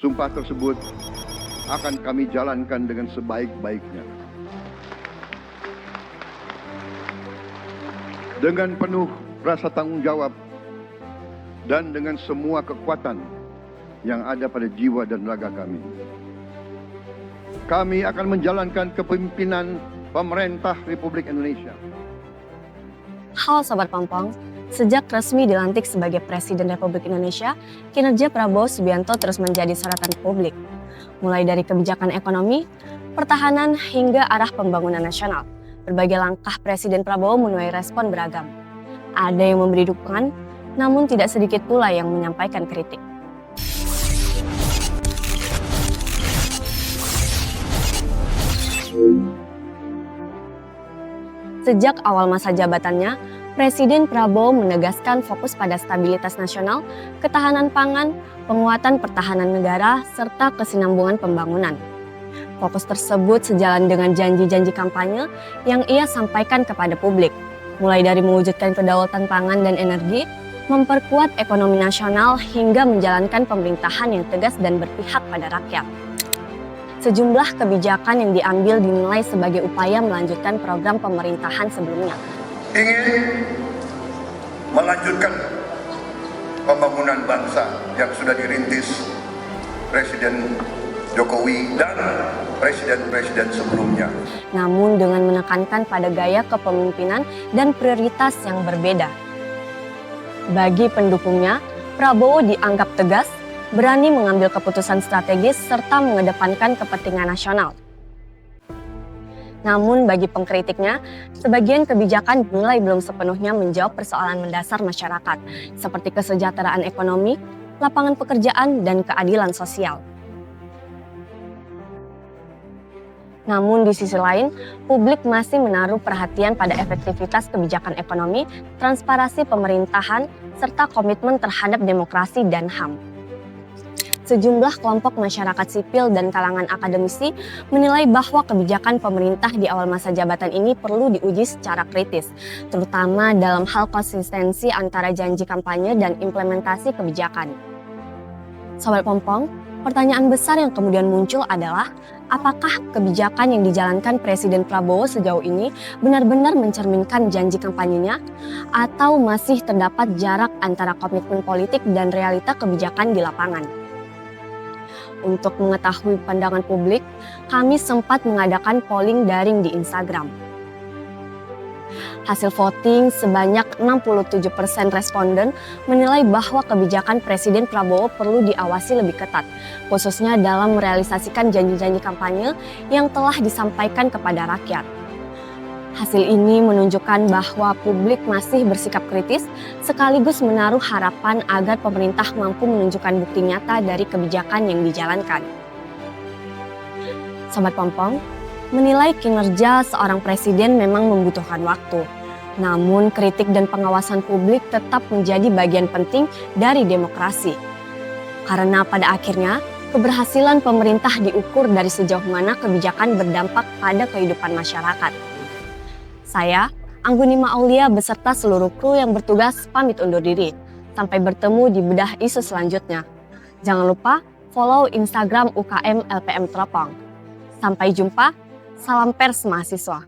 Sumpah tersebut akan kami jalankan dengan sebaik-baiknya. Dengan penuh rasa tanggung jawab dan dengan semua kekuatan yang ada pada jiwa dan raga kami. Kami akan menjalankan kepemimpinan pemerintah Republik Indonesia. Halo Sobat Pompong, sejak resmi dilantik sebagai Presiden Republik Indonesia, kinerja Prabowo Subianto terus menjadi sorotan publik. Mulai dari kebijakan ekonomi, pertahanan, hingga arah pembangunan nasional. Berbagai langkah Presiden Prabowo menuai respon beragam. Ada yang memberi dukungan, namun tidak sedikit pula yang menyampaikan kritik. Sejak awal masa jabatannya, Presiden Prabowo menegaskan fokus pada stabilitas nasional, ketahanan pangan, penguatan pertahanan negara, serta kesinambungan pembangunan. Fokus tersebut sejalan dengan janji-janji kampanye yang ia sampaikan kepada publik, mulai dari mewujudkan kedaulatan pangan dan energi, memperkuat ekonomi nasional, hingga menjalankan pemerintahan yang tegas dan berpihak pada rakyat. Sejumlah kebijakan yang diambil dinilai sebagai upaya melanjutkan program pemerintahan sebelumnya. Ingin melanjutkan pembangunan bangsa yang sudah dirintis Presiden Jokowi dan presiden-presiden sebelumnya. Namun dengan menekankan pada gaya kepemimpinan dan prioritas yang berbeda. Bagi pendukungnya, Prabowo dianggap tegas, berani mengambil keputusan strategis, serta mengedepankan kepentingan nasional. Namun bagi pengkritiknya, sebagian kebijakan dinilai belum sepenuhnya menjawab persoalan mendasar masyarakat, seperti kesejahteraan ekonomi, lapangan pekerjaan, dan keadilan sosial. Namun di sisi lain, publik masih menaruh perhatian pada efektivitas kebijakan ekonomi, transparansi pemerintahan, serta komitmen terhadap demokrasi dan HAM. Sejumlah kelompok masyarakat sipil dan kalangan akademisi menilai bahwa kebijakan pemerintah di awal masa jabatan ini perlu diuji secara kritis, terutama dalam hal konsistensi antara janji kampanye dan implementasi kebijakan. Sobat Pompong, pertanyaan besar yang kemudian muncul adalah, apakah kebijakan yang dijalankan Presiden Prabowo sejauh ini benar-benar mencerminkan janji kampanyenya, atau masih terdapat jarak antara komitmen politik dan realita kebijakan di lapangan? Untuk mengetahui pandangan publik, kami sempat mengadakan polling daring di Instagram. Hasil voting sebanyak 67% responden menilai bahwa kebijakan Presiden Prabowo perlu diawasi lebih ketat, khususnya dalam merealisasikan janji-janji kampanye yang telah disampaikan kepada rakyat. Hasil ini menunjukkan bahwa publik masih bersikap kritis, sekaligus menaruh harapan agar pemerintah mampu menunjukkan bukti nyata dari kebijakan yang dijalankan. Sobat Pompong, menilai kinerja seorang presiden memang membutuhkan waktu. Namun kritik dan pengawasan publik tetap menjadi bagian penting dari demokrasi. Karena pada akhirnya, keberhasilan pemerintah diukur dari sejauh mana kebijakan berdampak pada kehidupan masyarakat. Saya, Angguni Ma'aulia beserta seluruh kru yang bertugas pamit undur diri. Sampai bertemu di bedah isu selanjutnya. Jangan lupa follow Instagram UKM LPM Teropong. Sampai jumpa, salam pers mahasiswa.